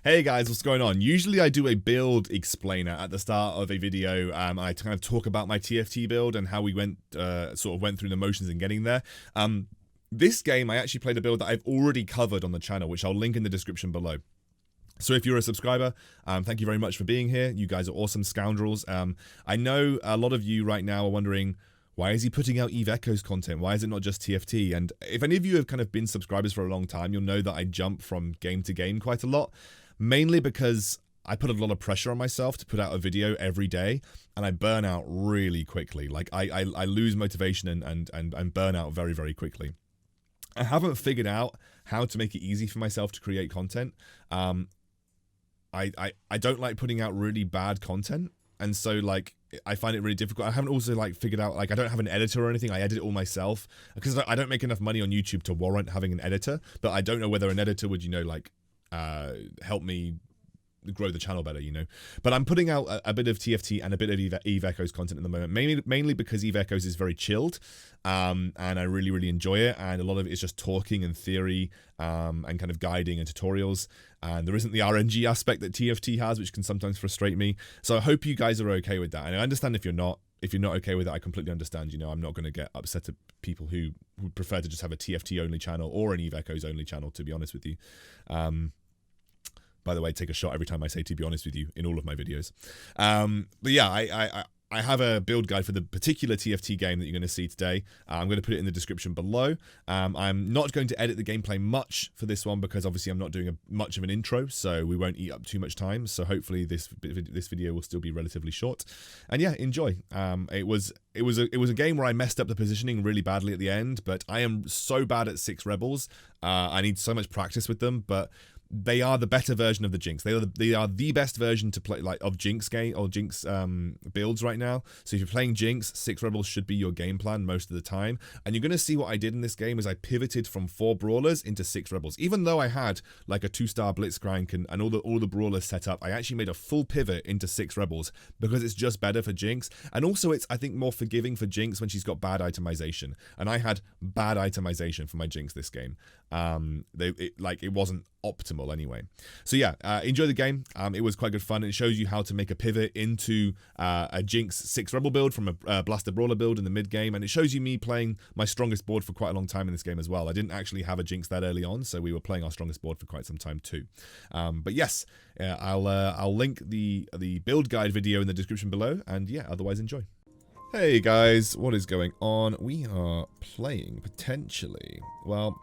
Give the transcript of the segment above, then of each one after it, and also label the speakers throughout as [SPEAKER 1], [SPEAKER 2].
[SPEAKER 1] Hey guys, what's going on? Usually I do a build explainer at the start of a video. I kind of talk about my TFT build and how we went through the motions in getting there. This game, I actually played a build that I've already covered on the channel, which I'll link in the description below. So if you're a subscriber, thank you very much for being here. You guys are awesome scoundrels. I know a lot of you right now are wondering, why is he putting out Eve Echoes content? Why is it not just TFT? And if any of you have kind of been subscribers for a long time, you'll know that I jump from game to game quite a lot. Mainly because I put a lot of pressure on myself to put out a video every day, and I burn out really quickly. Like I lose motivation and burn out very, very quickly. I haven't figured out how to make it easy for myself to create content. I don't like putting out really bad content, and so like I find it really difficult. I haven't also like figured out, like, I don't have an editor or anything. I edit it all myself because I don't make enough money on YouTube to warrant having an editor, but I don't know whether an editor would, you know, like help me grow the channel better, you know. But I'm putting out a bit of TFT and a bit of Eve Echoes content at the moment, mainly because Eve Echoes is very chilled, and I really enjoy it, and a lot of it is just talking and theory, and kind of guiding and tutorials, and there isn't the RNG aspect that TFT has, which can sometimes frustrate me. So I hope you guys are okay with that, and I understand if you're not. If you're not okay with it, I completely understand. You know, I'm not going to get upset at people who would prefer to just have a TFT only channel or an Eve Echoes only channel, to be honest with you. By the way, take a shot every time I say "to be honest with you" in all of my videos. But yeah, I have a build guide for the particular TFT game that you're going to see today. I'm going to put it in the description below. I'm not going to edit the gameplay much for this one because obviously I'm not doing much of an intro, so we won't eat up too much time. So hopefully this video will still be relatively short. And yeah, enjoy. It was a game where I messed up the positioning really badly at the end, but I am so bad at 6 rebels. I need so much practice with them, but they are the better version of the Jinx. They are the best version to play, like, of Jinx game or Jinx builds right now. So if you're playing Jinx, 6 rebels should be your game plan most of the time. And you're going to see what I did in this game is I pivoted from 4 brawlers into 6 rebels. Even though I had like a 2-star blitzcrank and all the brawlers set up, I actually made a full pivot into 6 rebels because it's just better for Jinx. And also it's, I think, more forgiving for Jinx when she's got bad itemization. And I had bad itemization for my Jinx this game. It wasn't optimal anyway. So yeah, enjoy the game. It was quite good fun. It shows you how to make a pivot into a Jinx 6 rebel build from a Blaster Brawler build in the mid game, and it shows you me playing my strongest board for quite a long time in this game as well. I didn't actually have a Jinx that early on, so we were playing our strongest board for quite some time too. But yes, I'll link the build guide video in the description below, and yeah, otherwise enjoy. Hey guys, what is going on? We are playing potentially, well,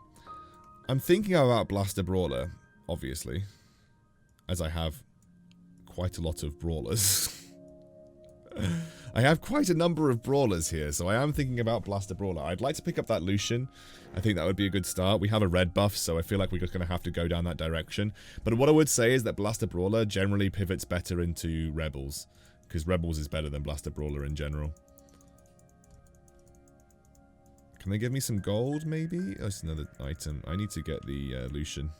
[SPEAKER 1] I'm thinking about Blaster Brawler, obviously, as I have quite a lot of brawlers. I have quite a number of brawlers here, so I am thinking about Blaster Brawler. I'd like to pick up that Lucian. I think that would be a good start. We have a red buff, so I feel like we're just going to have to go down that direction. But what I would say is that Blaster Brawler generally pivots better into Rebels, because Rebels is better than Blaster Brawler in general. Can they give me some gold, maybe? Oh, it's another item. I need to get the Lucian.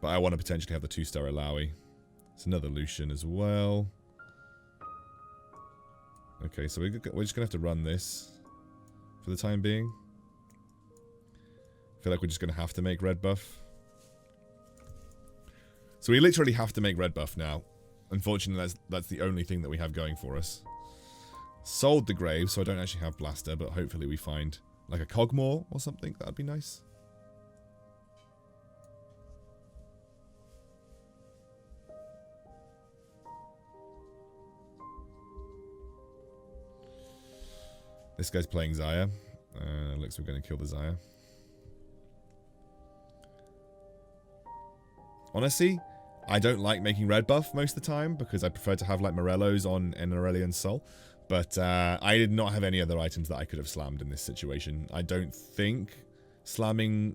[SPEAKER 1] But I want to potentially have the 2-star Alawi. It's another Lucian as well. Okay, so we're just going to have to run this for the time being. I feel like we're just going to have to make red buff. So we literally have to make red buff now. Unfortunately, that's the only thing that we have going for us. Sold the grave, so I don't actually have Blaster, but hopefully we find like a Cogmore or something. That'd be nice. This guy's playing Xayah. Looks like we're going to kill the Xayah. Honestly, I don't like making red buff most of the time because I prefer to have like Morello's on an Aurelion Soul. But I did not have any other items that I could have slammed in this situation. I don't think slamming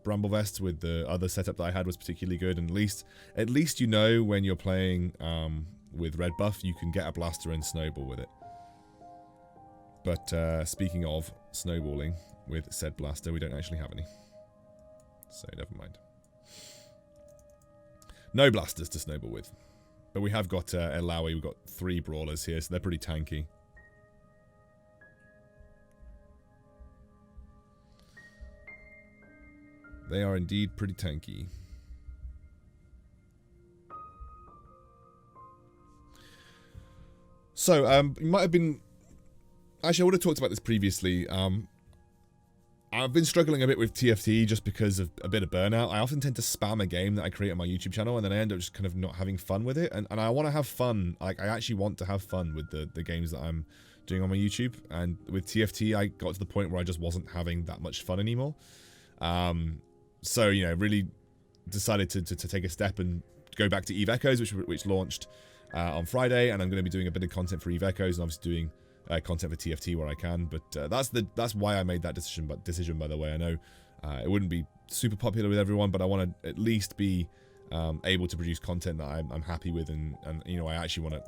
[SPEAKER 1] Bramble Vest with the other setup that I had was particularly good. And at least you know when you're playing with red buff, you can get a blaster and snowball with it. But speaking of snowballing with said blaster, we don't actually have any. So never mind. No blasters to snowball with. But we have got Alawi, we've got 3 brawlers here, so they're pretty tanky. They are indeed pretty tanky. So, you might have been... Actually, I would have talked about this previously. I've been struggling a bit with TFT just because of a bit of burnout. I often tend to spam a game that I create on my YouTube channel, and then I end up just kind of not having fun with it. And I want to have fun. Like, I actually want to have fun with the games that I'm doing on my YouTube. And with TFT, I got to the point where I just wasn't having that much fun anymore. So, you know, really decided to take a step and go back to Eve Echoes, which launched on Friday, and I'm going to be doing a bit of content for Eve Echoes, and obviously doing content for TFT where I can. But that's why I made that decision. By the way, I know it wouldn't be super popular with everyone, but I want to at least be able to produce content that I'm happy with, and you know, I actually want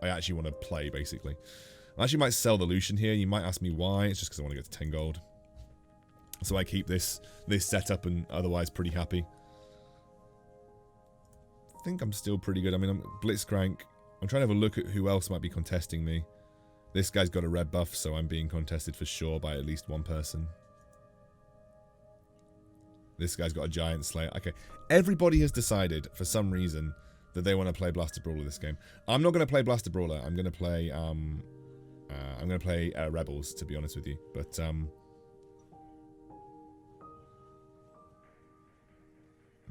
[SPEAKER 1] to play, basically. I actually might sell the Lucian here. You might ask me why. It's just because I want to get to 10 gold. So I keep this setup, and otherwise pretty happy. I think I'm still pretty good. I mean, I'm Blitzcrank. I'm trying to have a look at who else might be contesting me. This guy's got a red buff, so I'm being contested for sure by at least one person. This guy's got a giant slayer. Okay, everybody has decided for some reason that they want to play Blaster Brawler this game. I'm not going to play Blaster Brawler. I'm going to play Rebels, to be honest with you. But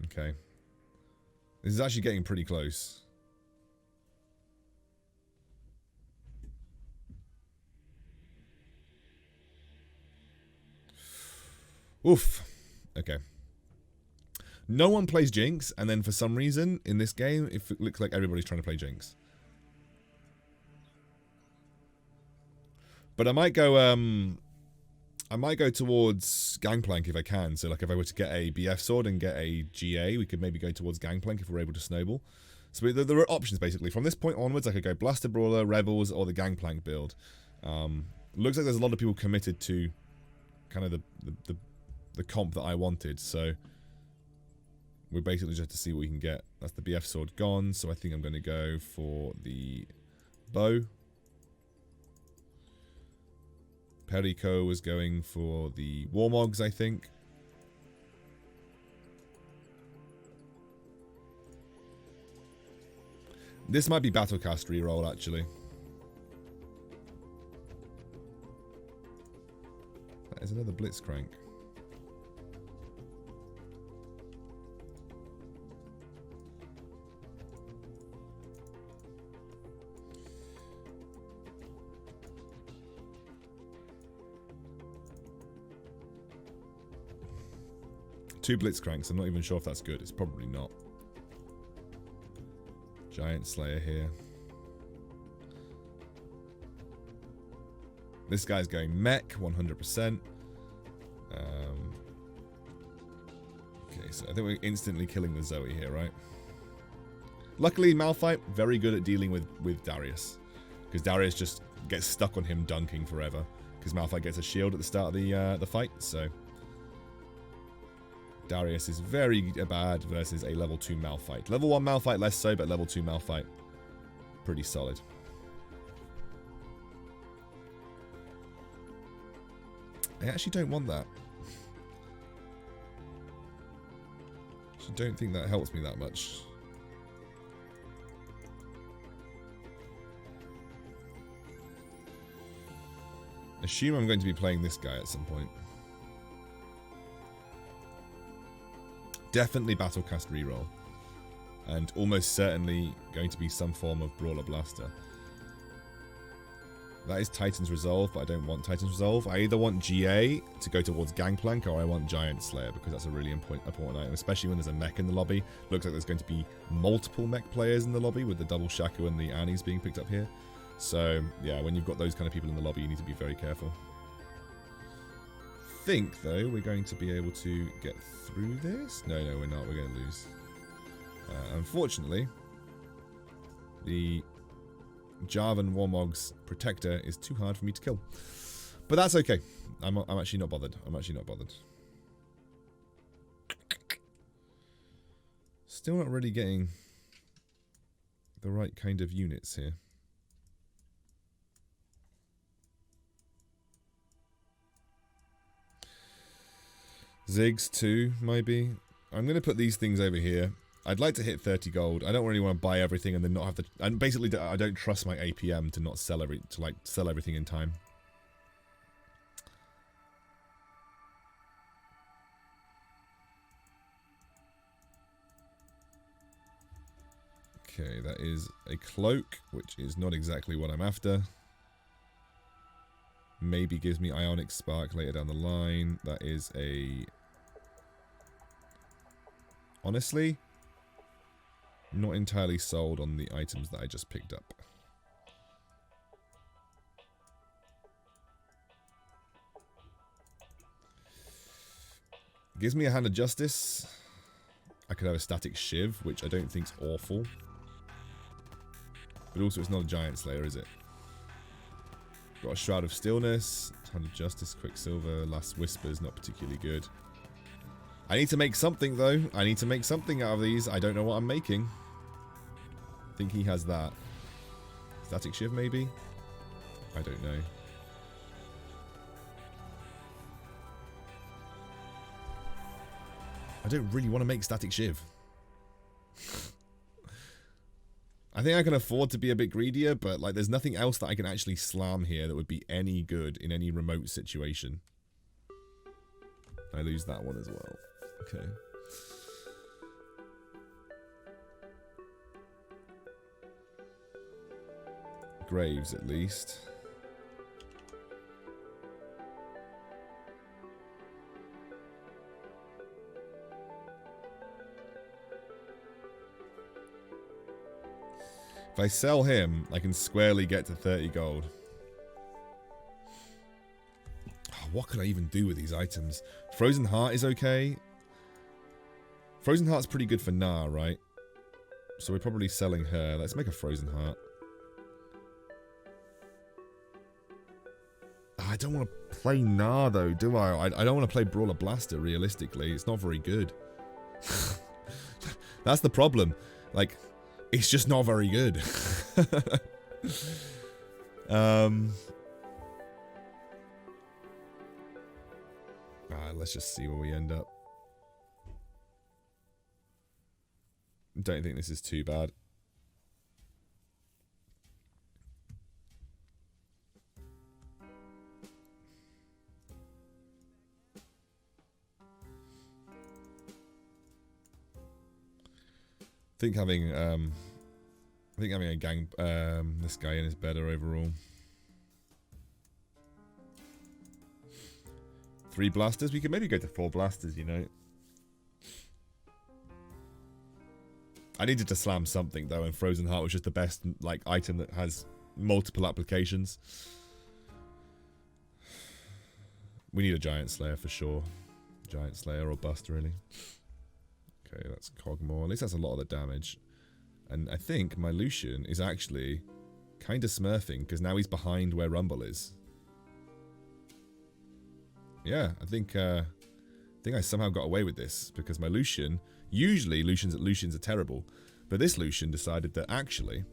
[SPEAKER 1] okay, this is actually getting pretty close. Oof. Okay. No one plays Jinx, and then for some reason in this game, it looks like everybody's trying to play Jinx. But I might go towards Gangplank if I can. So like if I were to get a BF sword and get a GA, we could maybe go towards Gangplank if we're able to snowball. So there are options basically. From this point onwards, I could go Blaster Brawler, Rebels, or the Gangplank build. Looks like there's a lot of people committed to kind of the comp that I wanted, so we're basically just to see what we can get. That's the BF sword gone, so I think I'm going to go for the bow. Perico was going for the Warmogs, I think. This might be Battlecast reroll, actually. That is another Blitzcrank. Two Blitzcranks. I'm not even sure if that's good. It's probably not. Giant Slayer here. This guy's going mech, 100%. Okay, so I think we're instantly killing the Zoe here, right? Luckily, Malphite, very good at dealing with Darius. Because Darius just gets stuck on him dunking forever. Because Malphite gets a shield at the start of the fight, so... Darius is very bad versus a level 2 Malphite. Level 1 Malphite less so, but level 2 Malphite pretty solid. I actually don't want that. I don't think that helps me that much. Assume I'm going to be playing this guy at some point. Definitely Battlecast reroll. And almost certainly going to be some form of Brawler Blaster. That is Titan's Resolve, but I don't want Titan's Resolve. I either want GA to go towards Gangplank, or I want Giant Slayer, because that's a really important item, especially when there's a mech in the lobby. Looks like there's going to be multiple mech players in the lobby, with the double Shaku and the Annies being picked up here. So, yeah, when you've got those kind of people in the lobby, you need to be very careful. I think, though, we're going to be able to get through this. No, we're not. We're going to lose. Unfortunately, the Jarvan Warmog's Protector is too hard for me to kill. But that's okay. I'm actually not bothered. Still not really getting the right kind of units here. Ziggs too, maybe. I'm going to put these things over here. I'd like to hit 30 gold. I don't really want to buy everything and then not have to... And basically, I don't trust my APM to not sell sell everything in time. Okay, that is a cloak, which is not exactly what I'm after. Maybe gives me Ionic Spark later down the line. That is a... Honestly, not entirely sold on the items that I just picked up. Gives me a Hand of Justice. I could have a Static Shiv, which I don't think's awful. But also it's not a Giant Slayer, is it? Got a Shroud of Stillness, Hand of Justice, Quicksilver, Last Whisper is not particularly good. I need to make something though. I need to make something out of these. I don't know what I'm making. I think he has that. Static Shiv maybe? I don't know. I don't really want to make Static Shiv. I think I can afford to be a bit greedier, but like there's nothing else that I can actually slam here that would be any good in any remote situation. I lose that one as well. Okay. Graves at least. If I sell him, I can squarely get to 30 gold. Oh, what could I even do with these items? Frozen Heart is okay. Frozen Heart's pretty good for Gnar, right? So we're probably selling her. Let's make a Frozen Heart. Oh, I don't want to play Gnar though, do I? I don't want to play Brawler Blaster realistically. It's not very good. That's the problem. Like... It's just not very good. Let's just see where we end up. Don't think this is too bad. I think having a gang this guy in is better overall. 3 blasters. We could maybe go to 4 blasters, you know. I needed to slam something though, and Frozen Heart was just the best like item that has multiple applications. We need a Giant Slayer for sure. Giant Slayer or bust really. Okay, that's Cogmore. At least that's a lot of the damage. And I think my Lucian is actually kind of smurfing because now he's behind where Rumble is. Yeah, I think I somehow got away with this because my Lucian, usually Lucians are terrible, but this Lucian decided that actually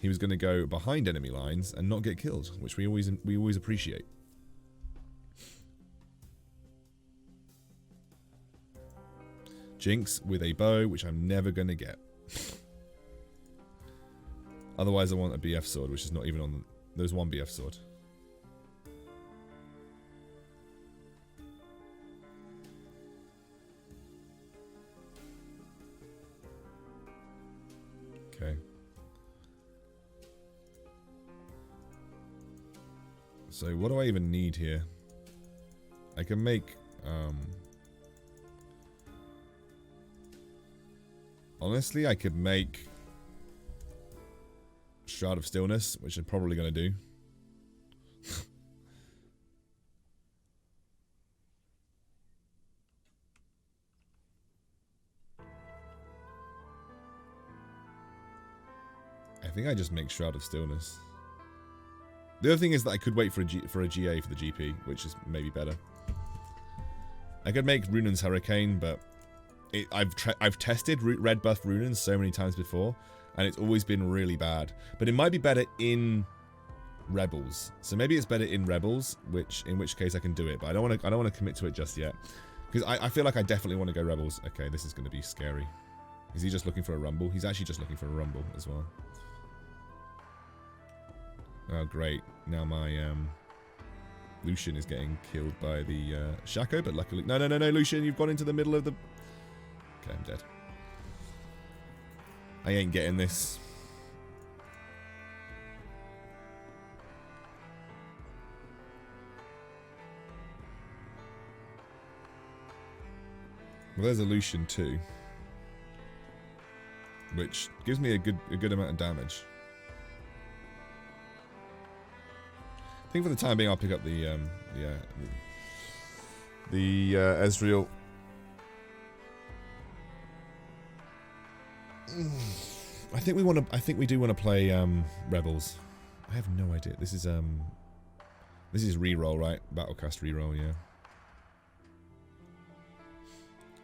[SPEAKER 1] he was going to go behind enemy lines and not get killed, which we always appreciate. Jinx with a bow, which I'm never going to get. Otherwise, I want a BF sword, which is not even on... There's one BF sword. Okay. So, what do I even need here? I can make... Honestly, I could make Shroud of Stillness, which I'm probably going to do. I think I just make Shroud of Stillness. The other thing is that I could wait for a GA for the GP, which is maybe better. I could make Runan's Hurricane, but I've tested red buff Runan so many times before, and it's always been really bad. But it might be better in Rebels, so maybe it's better in Rebels, in which case I can do it. But I don't want to commit to it just yet, because I feel like I definitely want to go Rebels. Okay, this is going to be scary. Is he just looking for a rumble? He's actually just looking for a rumble as well. Oh, great. Now my Lucian is getting killed by the Shaco, but luckily... No, Lucian, you've gone into the middle of the... Okay, I'm dead. I ain't getting this. Well, there's a Lucian too, which gives me a good amount of damage. I think for the time being, I'll pick up the Ezreal. I think we do want to play Rebels. I have no idea. This is reroll, right? Battlecast reroll, yeah.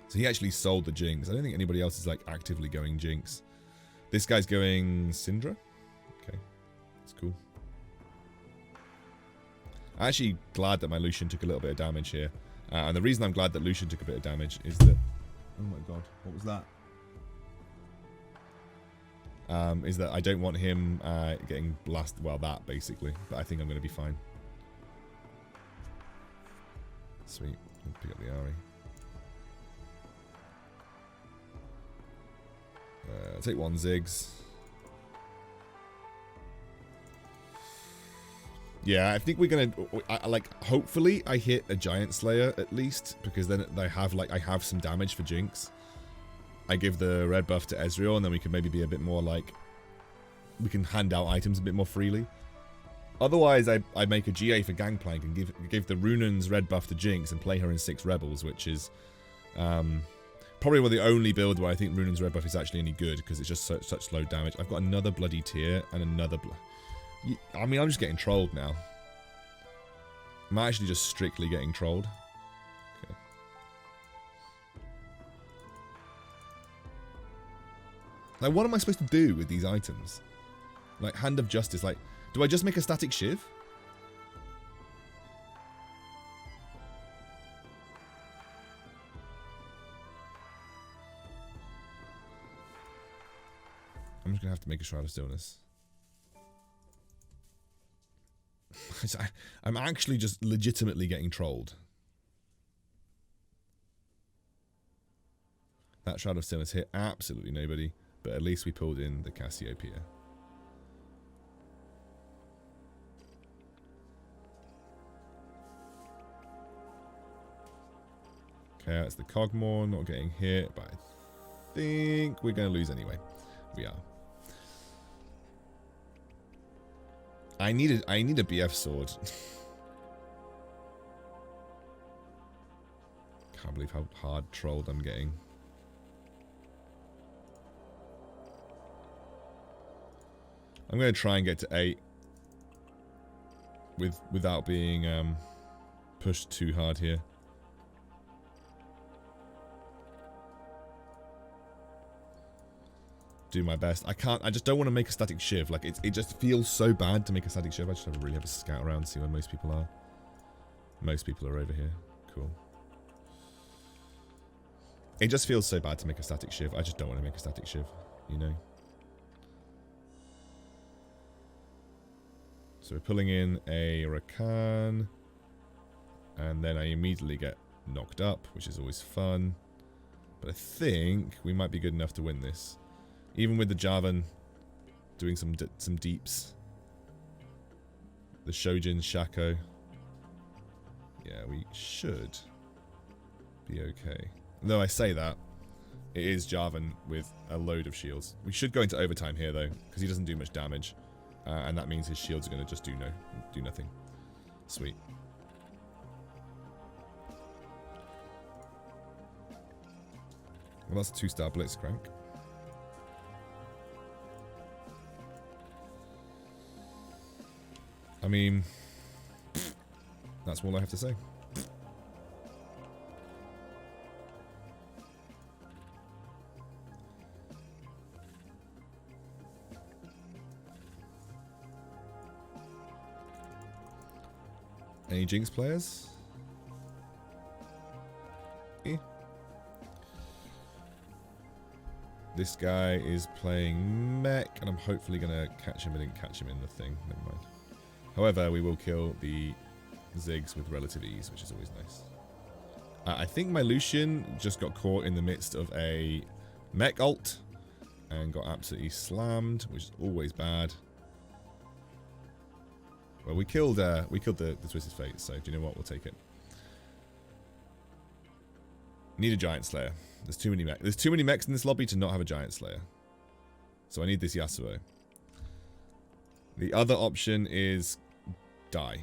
[SPEAKER 1] So he actually sold the Jinx. I don't think anybody else is like actively going Jinx. This guy's going Syndra. Okay, that's cool. I'm actually glad that my Lucian took a little bit of damage here. And the reason I'm glad that Lucian took a bit of damage is that... Oh my god, what was that? Is that I don't want him getting blasted. Well, that basically. But I think I'm going to be fine. Sweet. I'll pick up the Ahri. Take one Ziggs. Yeah, I think we're gonna hopefully I hit a Giant Slayer at least, because then I have some damage for Jinx. I give the red buff to Ezreal, and then we can maybe be a bit more like, we can hand out items a bit more freely. Otherwise, I make a GA for Gangplank and give the Runan's red buff to Jinx and play her in 6 Rebels, which is probably the only build where I think Runan's red buff is actually any good, because it's just such low damage. I've got another bloody tier and another... I mean, I'm just getting trolled now. I'm actually just strictly getting trolled. Okay. Like, what am I supposed to do with these items? Like, Hand of Justice, like, do I just make a static Shiv? I'm just gonna have to make a Shroud of Stillness. I'm actually just legitimately getting trolled. That Shroud of Stillness hit absolutely nobody, but at least we pulled in the Cassiopeia. Okay, that's the Cogmore not getting hit, but I think we're going to lose anyway. We are. I need a BF sword. Can't believe how hard trolled I'm getting. I'm going to try and get to 8 without being pushed too hard here. Do my best. I just don't want to make a static Shiv. Like, it just feels so bad to make a static Shiv. I just really have a scout around, see where most people are. Most people are over here. Cool. It just feels so bad to make a static Shiv. I just don't want to make a static Shiv, you know? So we're pulling in a Rakan. And then I immediately get knocked up, which is always fun. But I think we might be good enough to win this. Even with the Jarvan doing some deeps. The Shojin, Shaco. Yeah, we should be okay. Though I say that, it is Jarvan with a load of shields. We should go into overtime here, though, because he doesn't do much damage. And that means his shields are going to just do nothing. Sweet. Well, that's a 2-star Blitzcrank. I mean, that's all I have to say. Any Jinx players? This guy is playing mech, and I'm hopefully going to catch him. I didn't catch him in the thing. Never mind. However, we will kill the Ziggs with relative ease, which is always nice. I think my Lucian just got caught in the midst of a mech ult and got absolutely slammed, which is always bad. Well, we killed the Twisted Fate, so do you know what? We'll take it. Need a Giant Slayer. There's too many mechs. There's too many mechs in this lobby to not have a Giant Slayer. So I need this Yasuo. The other option is die.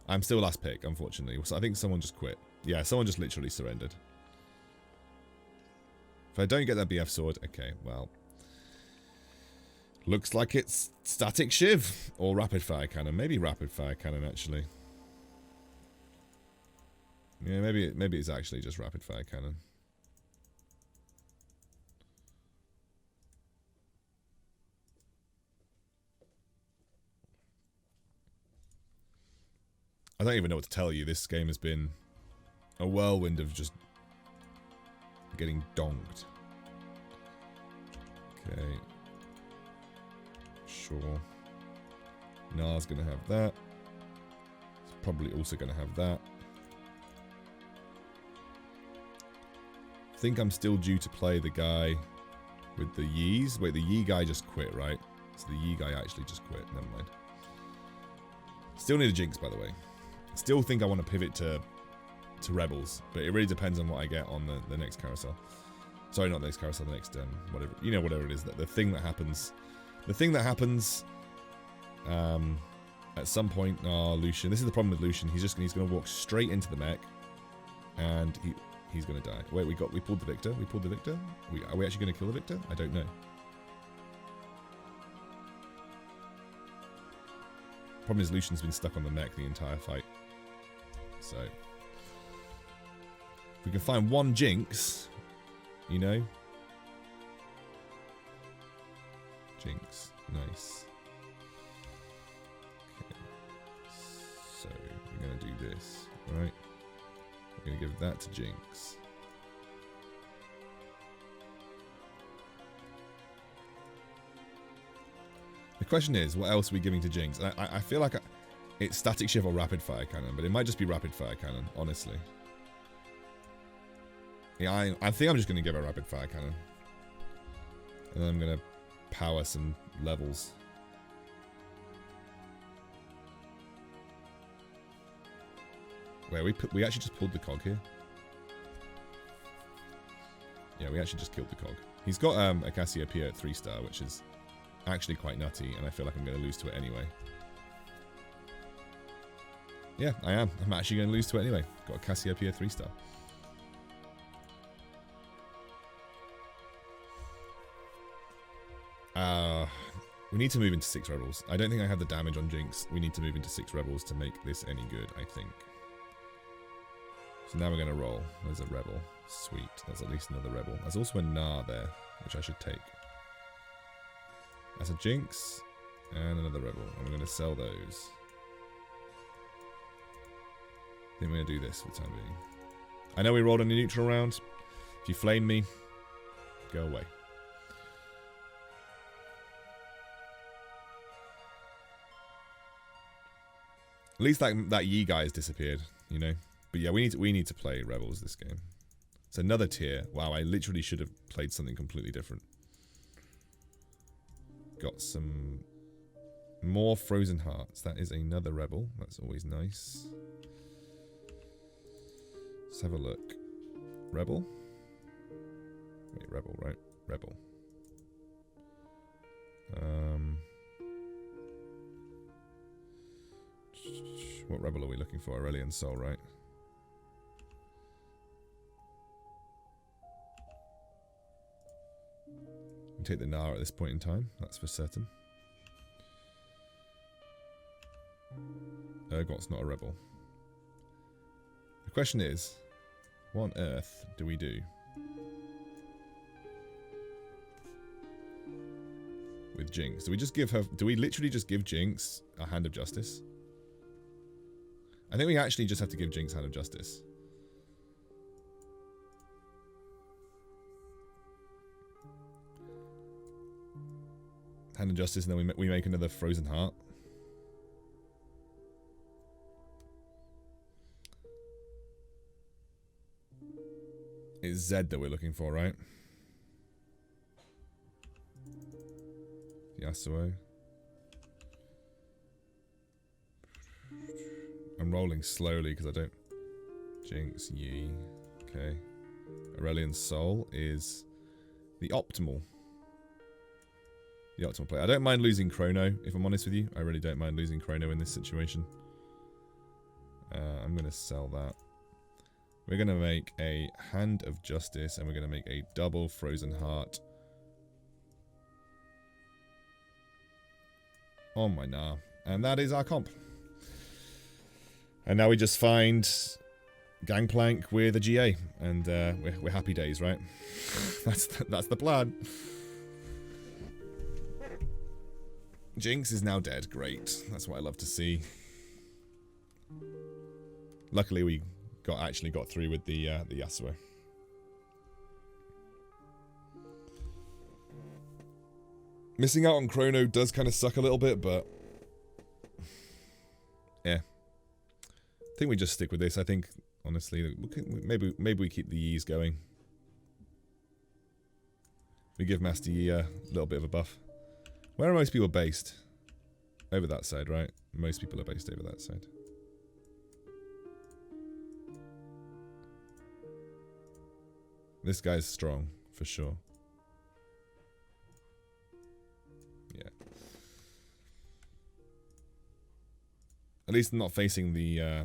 [SPEAKER 1] I'm still last pick, unfortunately. So I think someone just quit. Yeah, someone just literally surrendered. If I don't get that BF sword, okay, well. Looks like it's static shiv or rapid fire cannon. Maybe rapid fire cannon, actually. Yeah, maybe it's actually just rapid fire cannon. I don't even know what to tell you. This game has been a whirlwind of just getting donked. Okay. Sure. Gnar's gonna have that. It's probably also gonna have that. I think I'm still due to play the guy with the Yees. Wait, the Yee guy just quit, right? So the Yee guy actually just quit. Never mind. Still need a Jinx, by the way. Still think I want to pivot to Rebels, but it really depends on what I get on the next carousel. Sorry, not the next carousel, the next whatever, you know, whatever it is, the thing that happens. The thing that happens at some point. Oh, Lucian. This is the problem with Lucian. He's going to walk straight into the mech, and he's going to die. Wait, we pulled the Victor. We pulled the Victor. Are we actually going to kill the Victor? I don't know. Problem is Lucian's been stuck on the mech the entire fight. So if we can find one Jinx, you know. Jinx, nice. Okay, so we're gonna do this, right? We're gonna give that to Jinx. The question is, what else are we giving to Jinx? I feel like it's static shiv or rapid fire cannon, but it might just be rapid fire cannon, honestly. Yeah, I think I'm just gonna give her rapid fire cannon, and then I'm gonna power some levels. Where we actually just pulled the cog here. Yeah, we actually just killed the cog. He's got a Cassiopeia at 3-star, which is actually quite nutty, and I feel like I'm going to lose to it anyway. Yeah, I am. I'm actually going to lose to it anyway. Got a Cassiopeia 3-star. We need to move into 6 rebels. I don't think I have the damage on Jinx. We need to move into 6 rebels to make this any good, I think. So now we're going to roll. There's a rebel. Sweet. There's at least another rebel. There's also a Gnar there, which I should take. That's a Jinx and another rebel. And we're going to sell those. I think we're going to do this for the time being. I know we rolled on the neutral round. If you flame me, go away. At least that Yi guy has disappeared, you know. But yeah, we need to play Rebels this game. It's another tier. Wow, I literally should have played something completely different. Got some more Frozen Hearts. That is another Rebel. That's always nice. Let's have a look. Rebel? Wait, Rebel, right? Rebel. What rebel are we looking for? Aurelian Soul, right? We take the Gnar at this point in time, that's for certain. Urgot's not a rebel. The question is, what on earth do we do with Jinx? Do we just give her? Do we literally just give Jinx a Hand of Justice? I think we actually just have to give Jinx Hand of Justice. Hand of Justice, and then we make another Frozen Heart. It's Z that we're looking for, right? Yasuo. I'm rolling slowly because I don't... Jinx, Yi. Okay. Aurelion Soul is the optimal. The optimal play. I don't mind losing Chrono, if I'm honest with you. I really don't mind losing Chrono in this situation. I'm going to sell that. We're going to make a Hand of Justice, and we're going to make a double Frozen Heart on my Gnar. And that is our comp. And now we just find Gangplank with a GA, and we're happy days, right? that's the plan. Jinx is now dead. Great. That's what I love to see. Luckily, we actually got through with the Yasuo. Missing out on Chrono does kind of suck a little bit, but yeah. I think we just stick with this. I think honestly, maybe we keep the Y's going. We give Master Yi a little bit of a buff. Where are most people based? Over that side, right? Most people are based over that side. This guy's strong, for sure. Yeah. At least not facing the...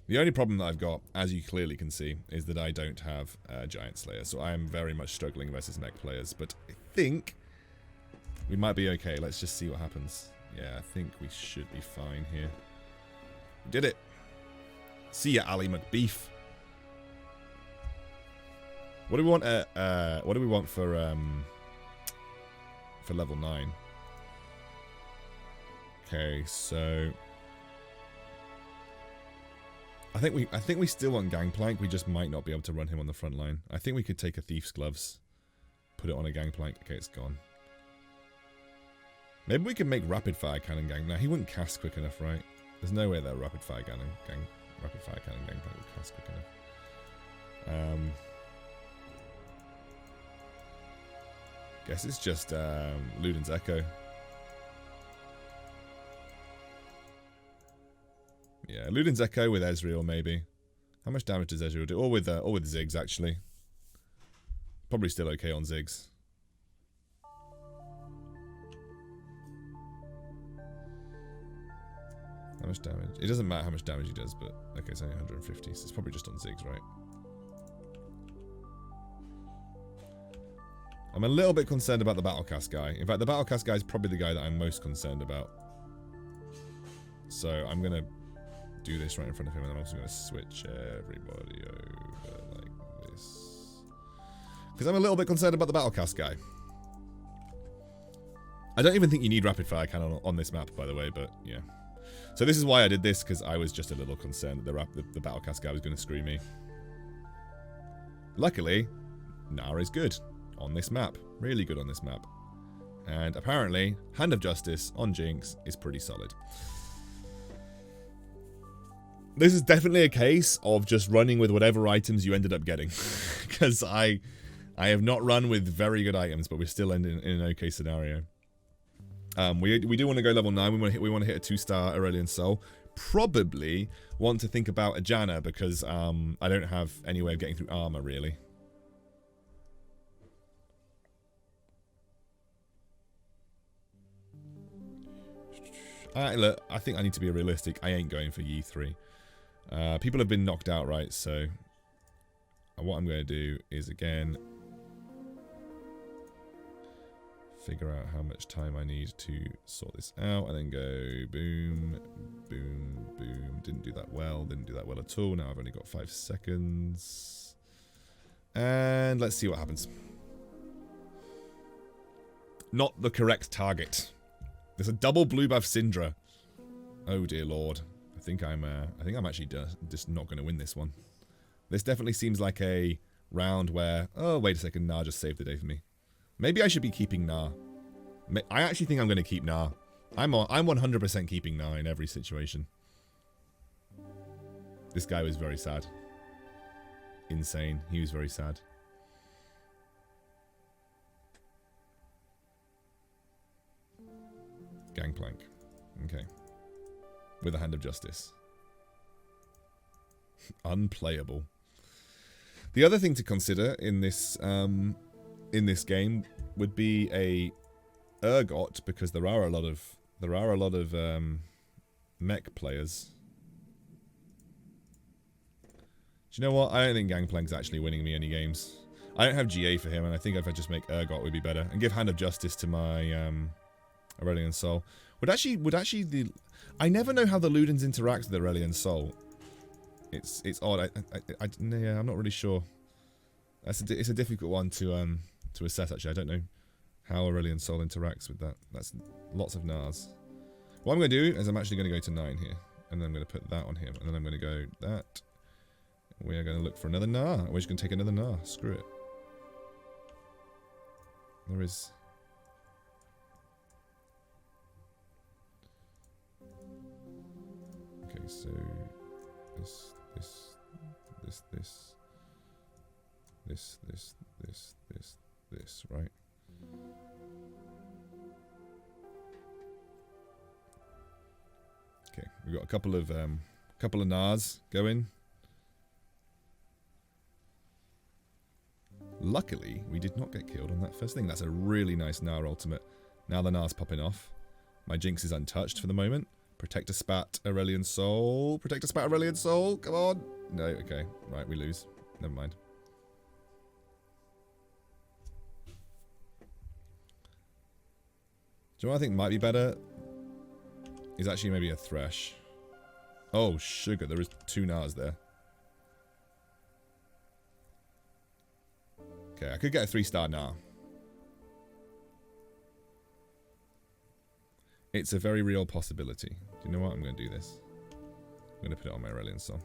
[SPEAKER 1] The only problem that I've got, as you clearly can see, is that I don't have Giant Slayer, so I am very much struggling versus mech players, but I think we might be okay. Let's just see what happens. Yeah, I think we should be fine here. We did it. See ya, Ali McBeef. What do we want? What do we want for level 9? Okay, so I think we still want Gangplank. We just might not be able to run him on the front line. I think we could take a Thief's Gloves, put it on a Gangplank. Okay, it's gone. Maybe we can make Rapid Fire Cannon Gang. Now he wouldn't cast quick enough, right? There's no way that Rapid Fire Cannon Gangplank would cast quick enough. Guess it's just Luden's Echo. Yeah, Luden's Echo with Ezreal maybe. How much damage does Ezreal do? Or with Ziggs actually. Probably still okay on Ziggs. How much damage? It doesn't matter how much damage he does, but okay, it's only 150, so it's probably just on Ziggs, right? I'm a little bit concerned about the Battlecast guy. In fact, the Battlecast guy is probably the guy that I'm most concerned about. So I'm gonna do this right in front of him, and I'm also gonna switch everybody over like this. Because I'm a little bit concerned about the Battlecast guy. I don't even think you need Rapid Fire Cannon on this map, by the way, but yeah. So this is why I did this, because I was just a little concerned that the Battlecast guy was going to screw me. Luckily, Gnar is good on this map. Really good on this map. And apparently, Hand of Justice on Jinx is pretty solid. This is definitely a case of just running with whatever items you ended up getting. Because I have not run with very good items, but we're still in an okay scenario. We do want to go level 9. We want to hit a 2-star Aurelion Soul. Probably want to think about a Janna because I don't have any way of getting through armor really. Look, I think I need to be realistic. I ain't going for Yi 3. People have been knocked out, right? So what I'm going to do is again figure out how much time I need to sort this out, and then go boom, boom, boom. Didn't do that well at all. Now I've only got 5 seconds. And let's see what happens. Not the correct target. There's a double blue buff Syndra. Oh dear lord. I think I'm actually just not going to win this one. This definitely seems like a round where... Oh, wait a second. Gnar just saved the day for me. Maybe I should be keeping Gnar. I actually think I'm going to keep Gnar. I'm 100% keeping Gnar in every situation. This guy was very sad. Insane. He was very sad. Gangplank. Okay. With a Hand of Justice. Unplayable. The other thing to consider in this game would be a Urgot, because there are a lot of mech players. Do you know what? I don't think Gangplank's actually winning me any games. I don't have GA for him, and I think if I just make Urgot would be better and give Hand of Justice to my Aurelion Soul. Would actually the... I never know how the Ludens interact with Aurelion Soul. It's odd. Yeah, I'm not really sure. It's a difficult one to assess. Actually, I don't know how Aurelion Soul interacts with that. That's lots of Gnars. What I'm going to do is I'm actually going to go to 9 here, and then I'm going to put that on him, and then I'm going to go that. We are going to look for another Gnar. We're just going to take another Gnar. Screw it. There is... Okay, so... This, right? Okay, we've got a couple of Gnars going. Luckily, we did not get killed on that first thing. That's a really nice Gnar ultimate. Now the Gnar's popping off. My Jinx is untouched for the moment. Protect a spat, Aurelion Soul. Protect a spat, Aurelion Soul. Come on. No, okay. Right, we lose. Never mind. Do you know what I think might be better? Is actually maybe a Thresh. Oh, sugar. There is 2 Gnars there. Okay, I could get a 3-star Gnar. It's a very real possibility. Do you know what? I'm going to do this. I'm going to put it on my Aurelion Soul.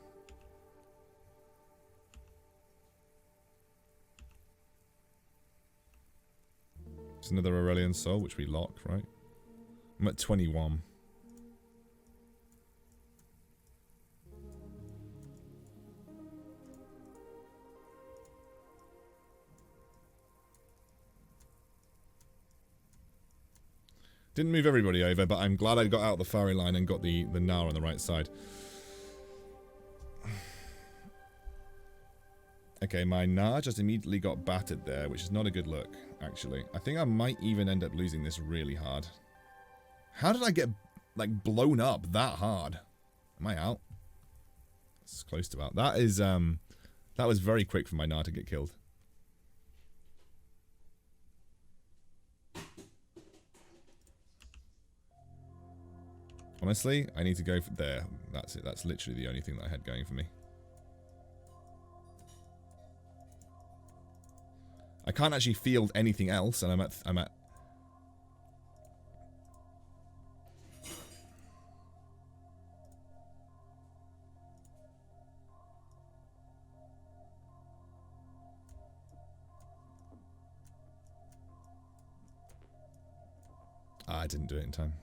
[SPEAKER 1] It's another Aurelion Soul, which we lock, right? I'm at 21. Didn't move everybody over, but I'm glad I got out the firing line and got the Gnar on the right side. Okay, my Gnar just immediately got battered there, which is not a good look, actually. I think I might even end up losing this really hard. How did I get, like, blown up that hard? Am I out? It's close to out. That is, that was very quick for my Gnar to get killed. Honestly, I need to go for there. That's it. That's literally the only thing that I had going for me. I can't actually field anything else, and I'm at. I didn't do it in time.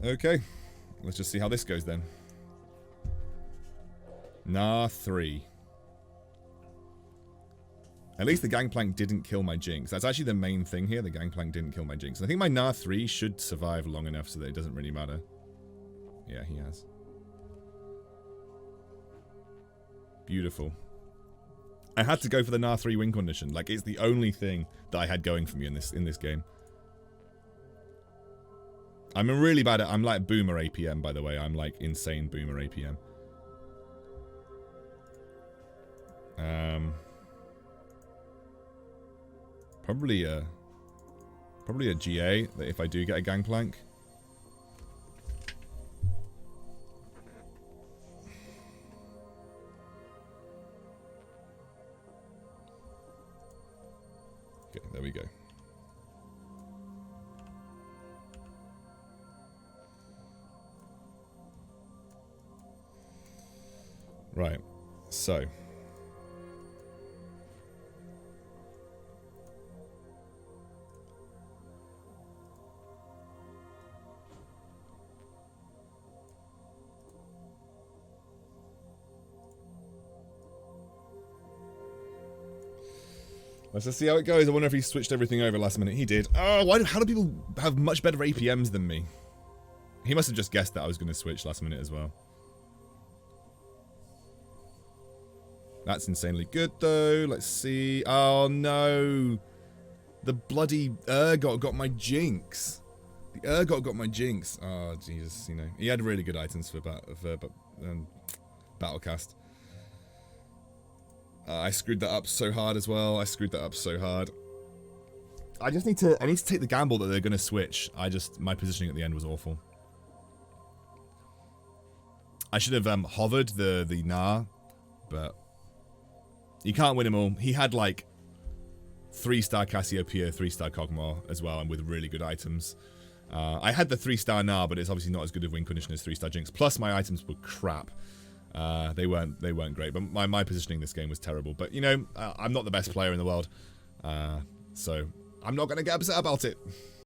[SPEAKER 1] Okay, let's just see how this goes then. Gnar 3. At least the Gangplank didn't kill my Jinx. That's actually the main thing here. The Gangplank didn't kill my Jinx. I think my Gnar 3 should survive long enough so that it doesn't really matter. Yeah, he has. Beautiful. I had to go for the Gnar 3 win condition. Like, it's the only thing that I had going for me in this game. I'm really bad at... I'm like boomer APM, by the way. I'm like insane boomer APM. Probably a GA that if I do get a Gangplank. Okay, there we go. Right, so Let's just see how it goes. I wonder if he switched everything over last minute. He did. Oh, how do people have much better APMs than me? He must have just guessed that I was going to switch last minute as well. That's insanely good, though. Let's see. Oh, no. The bloody Urgot got my jinx. The Urgot got my jinx. Oh, Jesus. You know, he had really good items for Battlecast. I screwed that up so hard as well. I screwed that up so hard. I need to take the gamble that they're going to switch. My positioning at the end was awful. I should have hovered the Gnar, but you can't win them all. He had like 3-star Cassiopeia, 3-star Kog'Maw as well, and with really good items. I had the 3-star Gnar, but it's obviously not as good of win condition as 3-star Jinx. Plus my items were crap. They weren't great, but my positioning this game was terrible. But you know, I'm not the best player in the world, so I'm not gonna get upset about it.